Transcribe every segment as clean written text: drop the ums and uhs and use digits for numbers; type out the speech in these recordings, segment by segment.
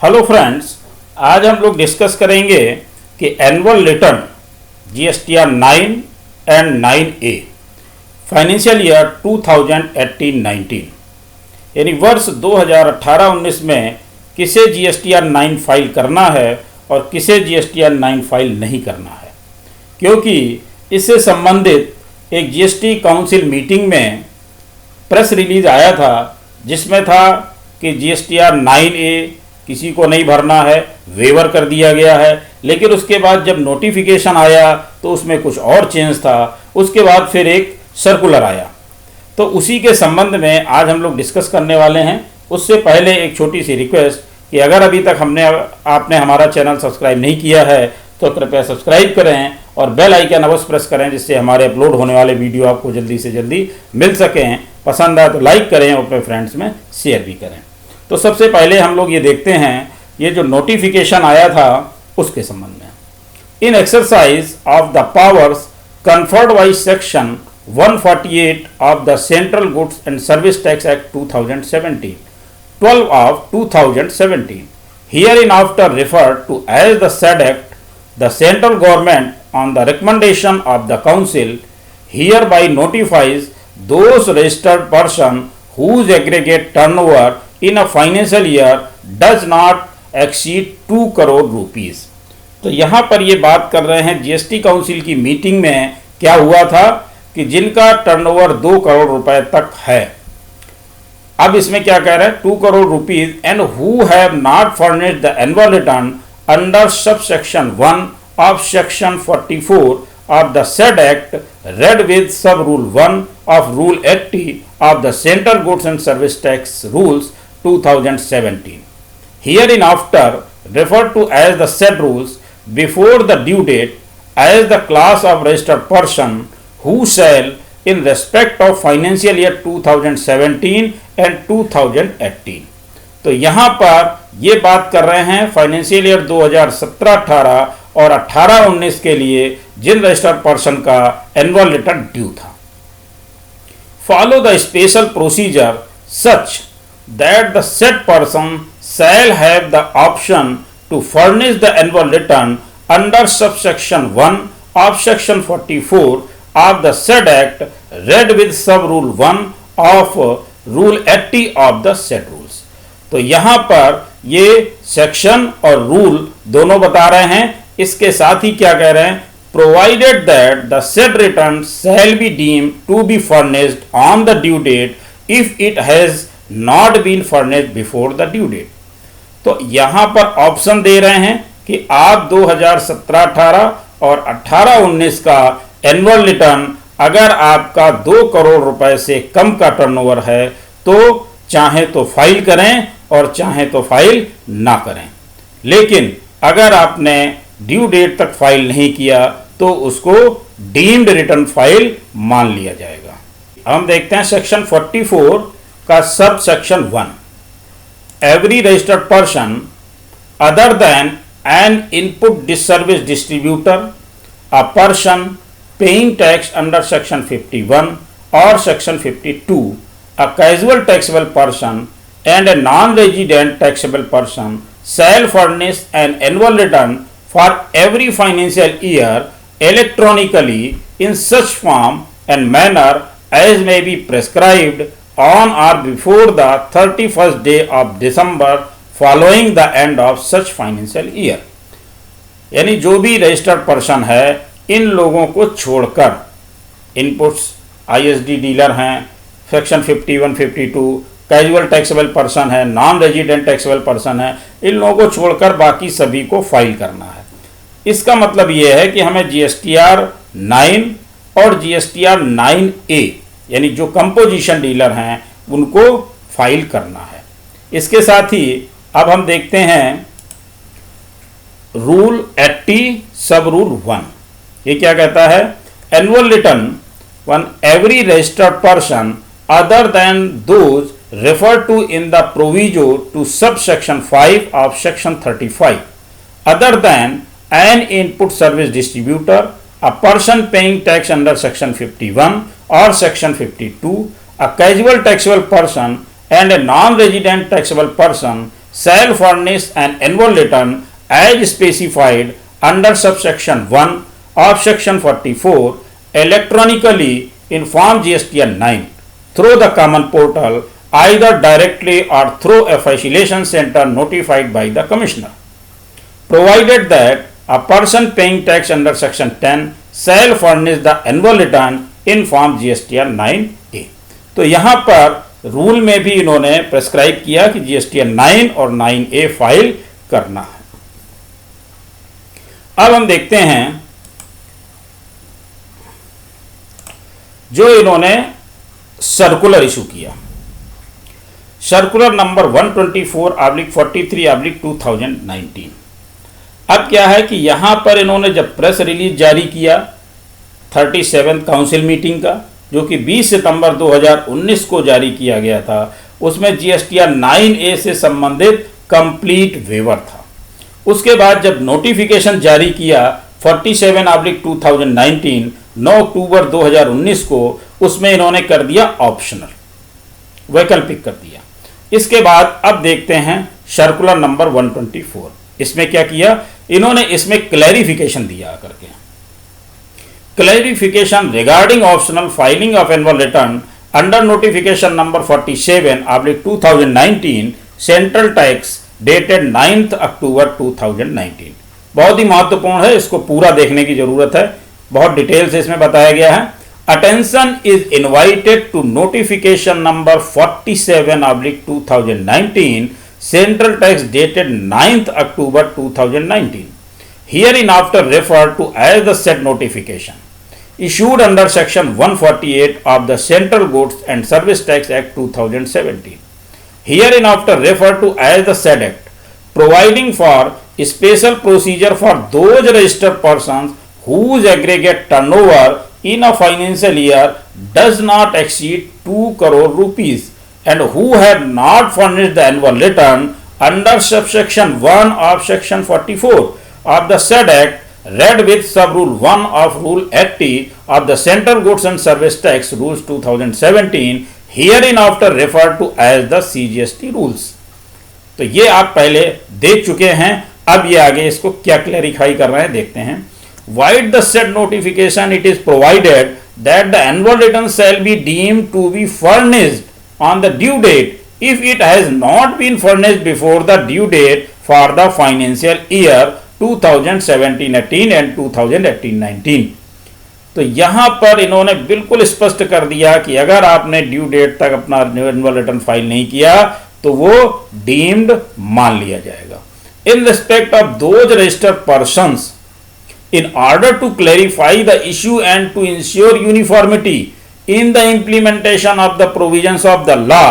Hello friends, आज हम लोग डिस्कस करेंगे कि annual return GSTR 9 and 9A financial year 2018-19 यानी वर्ष 2018-19 में किसे जीएसटीआर 9 फाइल करना है और किसे जीएसटीआर 9 फाइल नहीं करना है, क्योंकि इससे संबंधित एक जीएसटी काउंसिल मीटिंग में प्रेस रिलीज आया था जिसमें था कि जीएसटीआर 9A किसी को नहीं भरना है, वेवर कर दिया गया है। लेकिन उसके बाद जब नोटिफिकेशन आया तो उसमें कुछ और चेंज था। उसके बाद फिर एक सर्कुलर आया, तो उसी के संबंध में आज हम लोग डिस्कस करने वाले हैं। उससे पहले एक छोटी सी रिक्वेस्ट कि अगर अभी तक आपने हमारा चैनल सब्सक्राइब नहीं किया है तो कृपया सब्सक्राइब करें और बेल आइकन अवश्य प्रेस करें, जिससे हमारे अपलोड होने वाले वीडियो आपको जल्दी से जल्दी मिल सकें। पसंद आए तो लाइक करें और अपने फ्रेंड्स में शेयर भी करें। तो सबसे पहले हम लोग ये देखते हैं ये जो नोटिफिकेशन आया था उसके संबंध में। In exercise of the powers conferred by section 148 of the central goods and service tax act 2017 12 of 2017 herein after referred to as the said act, the central government on the recommendation of the council hereby notifies those registered person whose aggregate turnover in a financial year does not exceed 2 crore rupees। तो यहाँ पर ये बात कर रहे हैं GST council की meeting में क्या हुआ था कि जिनका टर्नओवर 2 करोड़ रुपए तक है। अब इसमें क्या कह रहे हैं, 2 crore rupees and who have not furnished the annual return under sub section 1 of section 44 of the said act read with sub rule 1 of rule 80 of the central goods and service tax rules 2017 hereinafter referred to as the said rules before the due date as the class of registered person who shall in respect of financial year 2017 and 2018। तो यहाँ पर ये बात कर रहे हैं financial year 2017-18 और 18-19 के लिए जिन रजिस्टर्ड पर्सन का एनुअल रिटर्न ड्यू था। Follow the special procedure such that the said person shall have the option to furnish the annual return under sub section 1 of section 44 of the said act read with sub rule 1 of rule 80 of the said rules. तो यहाँ पर ये section और rule दोनों बता रहे हैं। इसके साथ ही क्या कह रहे हैं, provided that the said return shall be deemed to be furnished on the due date if it has not been furnished before the due date. तो यहाँ पर ऑप्शन दे रहे हैं कि आप 2017-18 और 18-19 का एनुअल रिटर्न अगर आपका 2 करोड़ रुपए से कम का टर्नओवर है तो चाहे तो फाइल करें और चाहे तो फाइल ना करें। लेकिन अगर आपने ड्यू डेट तक फाइल नहीं किया तो उसको डीम्ड रिटर्न फाइल मान लिया जाएगा। हम देखते हैं सेक्शन 44 का सब section 1। Every registered person other than N input service distributor, a person paying tax under section 51 और section 52, a casual taxable person and a non-resident taxable person shall furnish an annual return for every financial year electronically in such form and manner as may be prescribed on or before the 31st day of December following the end of such financial year। यानी जो भी registered person है इन लोगों को छोड़कर, inputs ISD dealer हैं, section 51, 52 casual taxable person है, non resident taxable person है, इन लोगों को छोड़कर बाकी सभी को फाइल करना है। इसका मतलब ये है कि हमें जीएसटीआर 9 और जीएसटीआर 9A यानी जो कंपोजिशन डीलर हैं उनको फाइल करना है। इसके साथ ही अब हम देखते हैं रूल 80 सब रूल 1। ये क्या कहता है, annual return one every registered person other than those referred to in the proviso to subsection 5 of section 35, other than an input service distributor, a person paying tax under section 51 or section 52, a casual taxable person and a non-resident taxable person shall furnish an annual return as specified under subsection 1 of section 44 electronically in form GSTN 9 through the common portal either directly or through a facilitation center notified by the commissioner, provided that a person paying tax under section 10 shall furnish the annual return in form GSTN 9A। तो यहाँ पर rule में भी इन्होंने prescribe किया कि GSTN 9 और 9A file करना है। अब हम देखते हैं जो इन्होंने सर्कुलर इशू किया, सर्कुलर नंबर 124/43/2019। अब क्या है कि यहां पर इन्होंने जब प्रेस रिलीज जारी किया 37th काउंसिल मीटिंग का, जो कि 20 सितंबर 2019 को जारी किया गया था, उसमें GSTN 9A से संबंधित कंप्लीट वेवर था। उसके बाद जब नोटिफिकेशन जारी किया 47/2019 9 अक्टूबर 2019 को, उसमें इन्होंने कर दिया ऑप्शनल, वैकल्पिक कर दिया। इसके बाद अब देखते हैं सर्कुलर नंबर 124। इसमें क्या किया इन्होंने, इसमें क्लैरिफिकेशन दिया करके, clarification regarding optional filing of annual return under notification number 47/2019 central tax dated 9 October 2019। बहुत ही महत्वपूर्ण है, इसको पूरा देखने की जरूरत है, बहुत डिटेल से इसमें बताया गया है। Attention is invited to notification number 47/2019 central tax dated 9 October 2019 hereinafter referred to as the said notification issued under section 148 of the Central Goods and Service Tax Act 2017 hereinafter referred to as the said act, providing for special procedure for those registered persons whose aggregate turnover in a financial year does not exceed 2 crore rupees and who have not furnished the annual return under subsection 1 of section 44 of the said act, read with sub-rule 1 of Rule 80 of the Central Goods and Service Tax Rules 2017 hereinafter referred to as the CGST rules। तो ये आप पहले देख चुके हैं, अब ये आगे इसको क्या क्लैरिफाई कर रहे हैं देखते हैं। Wide the said notification it is provided that the annual return shall be deemed to be furnished on the due date if it has not been furnished before the due date for the financial year 2017-18 and 2018-19। तो यहां पर इन्होंने बिल्कुल स्पष्ट कर दिया कि अगर आपने ड्यू डेट तक अपना एनुअल रिटर्न फाइल नहीं किया तो वो डीम्ड मान लिया जाएगा। In respect of those registered persons, in order to clarify the issue and to ensure uniformity in the implementation of the provisions of the law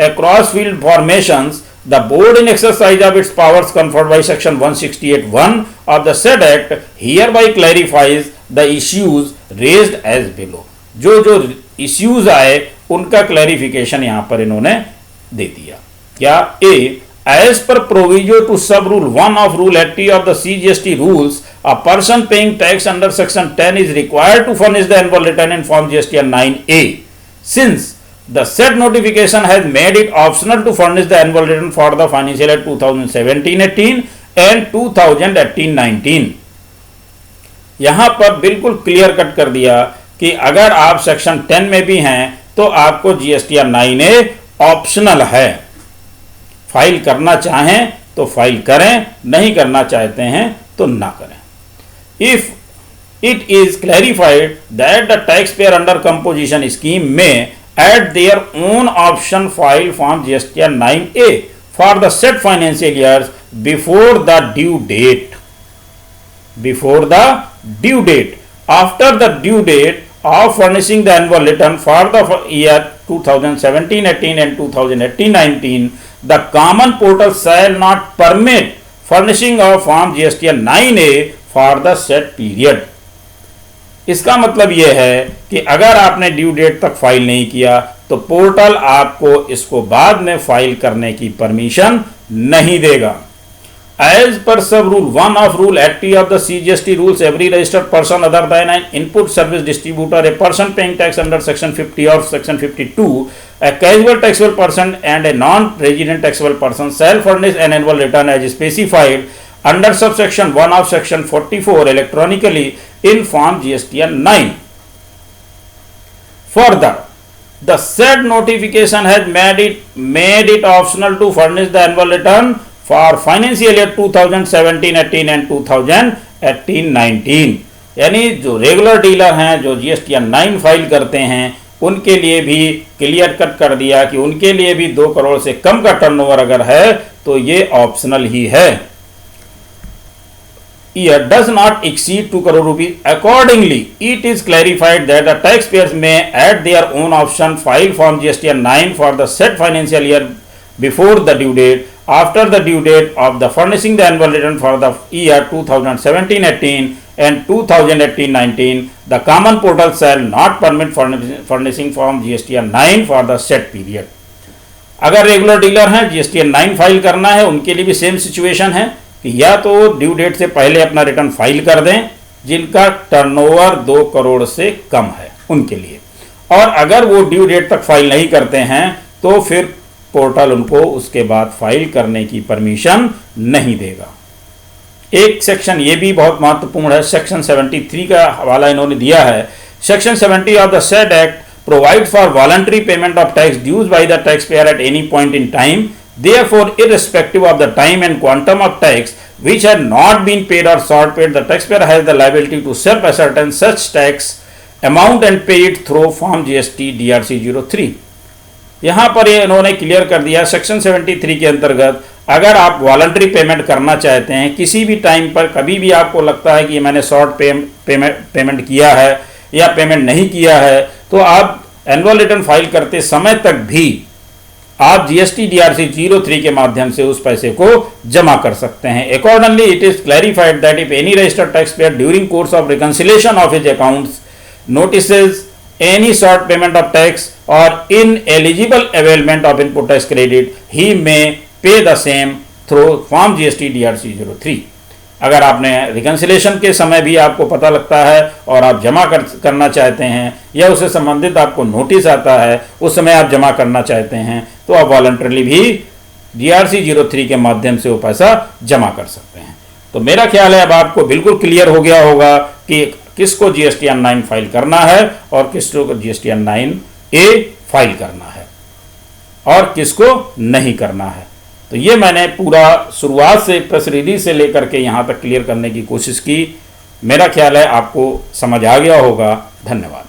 across field formations, the board in exercise of its powers conferred by section 168(1) of the said act hereby clarifies the issues raised as below। जो issues आए उनका clarification यहाँ पर इन्होंने दे दिया। क्या A, as per proviso to sub rule 1 of Rule 80 of the CGST rules, a person paying tax under section 10 is required to furnish the annual return in form GSTN 9A. Since the said notification has made it optional to furnish the annual return for the financial year 2017-18 and 2018-19। यहां पर बिल्कुल clear cut कर दिया कि अगर आप section 10 में भी हैं तो आपको GSTN 9A ऑप्शनल है, फाइल करना चाहें तो फाइल करें, नहीं करना चाहते हैं तो ना करें। If it is clarified that the taxpayer under composition scheme may at their own option file form GSTN 9A for the said financial years before the due date, after the due date of furnishing the annual return for the year 2017-18 and 2018-19, the common portal shall not permit furnishing of form GSTN 9A for the said period। इसका मतलब यह है कि अगर आपने due date तक file नहीं किया तो पोर्टल आपको इसको बाद में फाइल करने की परमिशन नहीं देगा। As per sub rule 1 of Rule 80 of the CGST rules, every registered person other than an input service distributor, a person paying tax under section 50 or section 52 A casual taxable person and a non-resident taxable person shall furnish an annual return as specified under subsection 1 of section 44 electronically in form GSTN 9. Further, the said notification has made it optional to furnish the annual return for financial year 2017-18 and 2018-19. यानी जो regular dealer हैं जो GSTN 9 file करते हैं उनके लिए भी clear cut कर दिया कि उनके लिए भी 2 करोड़ से कम का टर्नओवर अगर है तो ये ऑप्शनल ही है. Year does not exceed 2 crore rupees. Accordingly, it is clarified that the taxpayers may at their own option file form GSTN 9 for the said financial year before the due date. After the due date of the furnishing the annual return for the year 2017-18 and 2018-19, the common portal shall not permit furnishing form GSTN 9 for the said period. अगर regular dealer हैं GSTN 9 file करना है उनके लिए भी same situation है कि या तो ड्यू डेट से पहले अपना रिटर्न फाइल कर दें जिनका टर्नओवर 2 करोड़ से कम है उनके लिए, और अगर वो ड्यू डेट तक फाइल नहीं करते हैं तो फिर पोर्टल उनको उसके बाद फाइल करने की परमिशन नहीं देगा. एक सेक्शन ये भी बहुत महत्वपूर्ण है, सेक्शन 73 का हवाला इन्होंने दिया है. Section 70 of the said act provide for voluntary payment of tax dues by the tax payer at any point in time. Therefore, irrespective of the time and quantum of tax which had not been paid or short paid, the taxpayer has the liability to self-ascertain such tax amount and pay it through Form GST DRC 03. यहाँ पर ये इन्होंने clear कर दिया section 73 के अंतर्गत अगर आप वॉलंटरी पेमेंट करना चाहते हैं किसी भी टाइम पर, कभी भी आपको लगता है कि मैंने शॉर्ट पेमेंट किया है या पेमेंट नहीं किया है, तो आप एनुअल रिटर्न फाइल करते समय तक भी आप GST DRC 03 के माध्यम से उस पैसे को जमा कर सकते हैं. Accordingly, it is clarified that if any registered taxpayer during course of reconciliation of his accounts notices any short payment of tax or ineligible availment of input tax credit, he may pay the same through Form GST DRC 03. अगर आपने reconciliation के समय भी आपको पता लगता है और आप जमा करना चाहते हैं या उससे संबंधित आपको नोटिस आता है उस समय आप जमा करना चाहते हैं तो आप वॉलंटरली भी DRC 03 के माध्यम से वो पैसा जमा कर सकते हैं. तो मेरा ख्याल है अब आपको बिल्कुल क्लियर हो गया होगा कि किसको GSTN 9 फाइल करना है और किसको GSTN 9A फाइल करना है और किसको नहीं करना है. तो ये मैंने पूरा शुरुआत से प्रेस रिलीज से लेकर के यहाँ तक क्लियर करने की कोशिश की. मेरा ख्याल है आपको समझ आ गया होगा. धन्यवाद.